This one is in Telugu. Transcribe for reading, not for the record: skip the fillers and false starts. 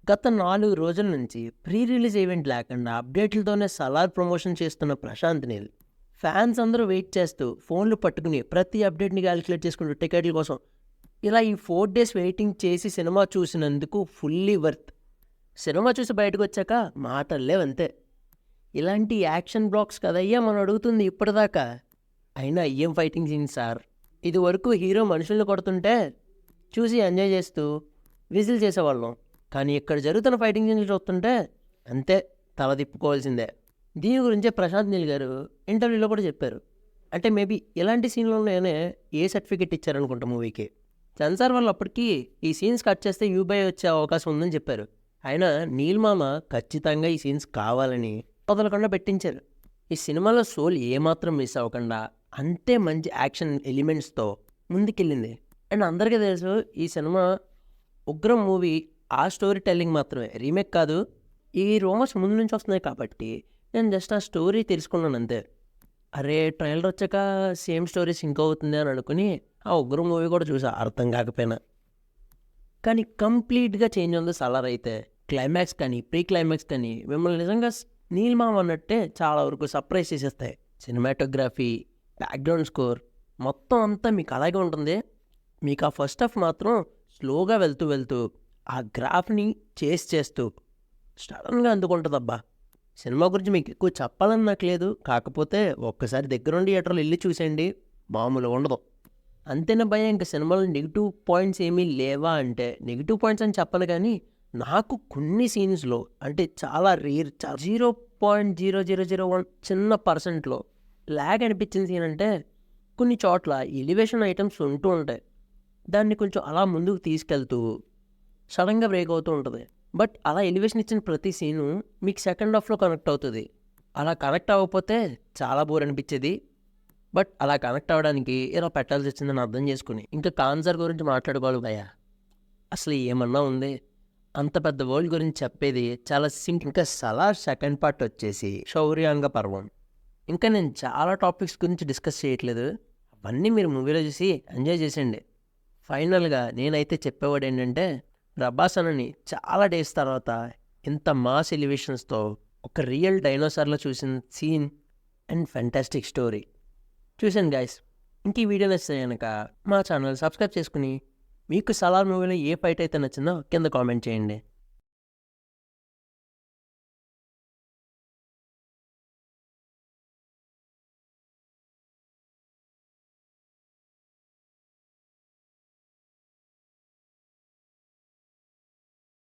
గత 4 రోజుల నుంచి ప్రీ రిలీజ్ ఈవెంట్ లేకుండా అప్డేట్లతోనే సలార్ ప్రమోషన్ చేస్తున్న ప్రశాంత్ నీల్ ఫ్యాన్స్ అందరూ వెయిట్ చేస్తూ ఫోన్లు పట్టుకుని ప్రతి అప్డేట్ని క్యాలిక్యులేట్ చేసుకుంటూ టికెట్ల కోసం ఇలా ఈ 4 డేస్ వెయిటింగ్ చేసి సినిమా చూసినందుకు ఫుల్లీ వర్త్. సినిమా చూసి బయటకు వచ్చాక మాటల్లేవంతే. ఇలాంటి యాక్షన్ బ్లాక్స్ కదయ్యా మనం అడుగుతుంది ఇప్పటిదాకా. అయినా ఏం ఫైటింగ్ సీన్ సార్. ఇది వరకు హీరో మనుషుల్ని కొడుతుంటే చూసి ఎంజాయ్ చేస్తూ విజిల్ చేసేవాళ్ళం. కానీ ఇక్కడ జరుగుతున్న ఫైటింగ్ సీన్లు చూస్తుంటే అంతే, తల తిప్పుకోవాల్సిందే. దీని గురించే ప్రశాంత్ నీల్ గారు ఇంటర్వ్యూలో కూడా చెప్పారు. అంటే మేబీ ఇలాంటి సీన్లోనే ఏ సర్టిఫికెట్ ఇచ్చారనుకుంటా మూవీకి. సెన్సార్ వాళ్ళు అప్పటికి ఈ సీన్స్ కట్ చేస్తే యూబై వచ్చే అవకాశం ఉందని చెప్పారు. అయినా నీల్ మామ ఖచ్చితంగా ఈ సీన్స్ కావాలని వదలకుండా పెట్టించారు. ఈ సినిమాలో సోల్ ఏమాత్రం మిస్ అవ్వకుండా అంతే మంచి యాక్షన్ ఎలిమెంట్స్తో ముందుకెళ్ళింది. అండ్ అందరికీ తెలుసు ఈ సినిమా ఉగ్రం మూవీ ఆ స్టోరీ టెల్లింగ్ మాత్రమే, రీమేక్ కాదు. ఈ రూమర్స్ ముందు నుంచి వస్తున్నాయి కాబట్టి నేను జస్ట్ ఆ స్టోరీ తెలుసుకున్నాను అంతే. అరే ట్రైలర్ వచ్చాక సేమ్ స్టోరీ సింక్ అవుతుంది అని అనుకుని ఆ ఉగ్రం మూవీ కూడా చూసా, అర్థం కాకపోయినా. కానీ కంప్లీట్గా చేంజ్ ఉంది సలార్ అయితే. క్లైమాక్స్ కానీ ప్రీ క్లైమాక్స్ కానీ మిమ్మల్ని నిజంగా నీల్ మామ అన్నట్టే చాలా వరకు సర్ప్రైజ్ చేసేస్తాయి. సినిమాటోగ్రఫీ, బ్యాక్గ్రౌండ్ స్కోర్ మొత్తం అంతా మీకు అలాగే ఉంటుంది. మీకు ఆ ఫస్ట్ హాఫ్ మాత్రం స్లోగా వెళ్తూ ఆ గ్రాఫ్ని చేస్తూ సడన్గా అందుకుంటుందబ్బా. సినిమా గురించి మీకు ఎక్కువ చెప్పాలని నాకు లేదు, కాకపోతే ఒక్కసారి దగ్గరుండి థియేటర్లో వెళ్ళి చూసేయండి, మామూలుగా ఉండదు. అంతేనా భయ. ఇంకా సినిమాలో నెగిటివ్ పాయింట్స్ ఏమీ లేవా అంటే నెగిటివ్ పాయింట్స్ అని చెప్పను, కానీ నాకు కొన్ని సీన్స్లో అంటే చాలా రేర్ 0.0001 చిన్న పర్సెంట్లో ల్యాగ్ అనిపించిన సీన్ అంటే కొన్ని చోట్ల ఎలివేషన్ ఐటమ్స్ ఉంటూ ఉంటాయి. దాన్ని కొంచెం అలా ముందుకు తీసుకెళ్తూ సడన్గా బ్రేక్ అవుతూ ఉంటుంది. బట్ అలా ఎలివేషన్ ఇచ్చిన ప్రతి సీను మీకు సెకండ్ హాఫ్లో కనెక్ట్ అవుతుంది. అలా కనెక్ట్ అవ్వకపోతే చాలా బోర్ అనిపించేది. బట్ అలా కనెక్ట్ అవ్వడానికి ఇలా పెట్టాల్సి వచ్చిందని అర్థం చేసుకుని ఇంకా కాన్సర్ గురించి మాట్లాడుకోవాలి భయ. అసలు ఏమన్నా ఉంది, అంత పెద్ద వరల్డ్ గురించి చెప్పేది చాలా సింపుల్. ఇంకా సలార్ సెకండ్ పార్ట్ వచ్చేసి శౌర్యాంగ పర్వం. ఇంకా నేను చాలా టాపిక్స్ గురించి డిస్కస్ చేయట్లేదు, అవన్నీ మీరు మూవీలో చూసి ఎంజాయ్ చేసేయండి. ఫైనల్గా నేనైతే చెప్పేవాడు ఏంటంటే, ప్రభాస్ అన్నని చాలా డేస్ తర్వాత ఇంత మాస్ ఎలివేషన్స్తో ఒక రియల్ డైనోసార్లో చూసిన సీన్ అండ్ ఫ్యాంటాస్టిక్ స్టోరీ చూశాను గైస్. ఇంక ఈ వీడియో నచ్చితే కనుక మా ఛానల్ సబ్స్క్రైబ్ చేసుకుని మీకు సలార్ మూవీలో ఏ ఫైట్ అయితే నచ్చిందో కింద కామెంట్ చేయండి.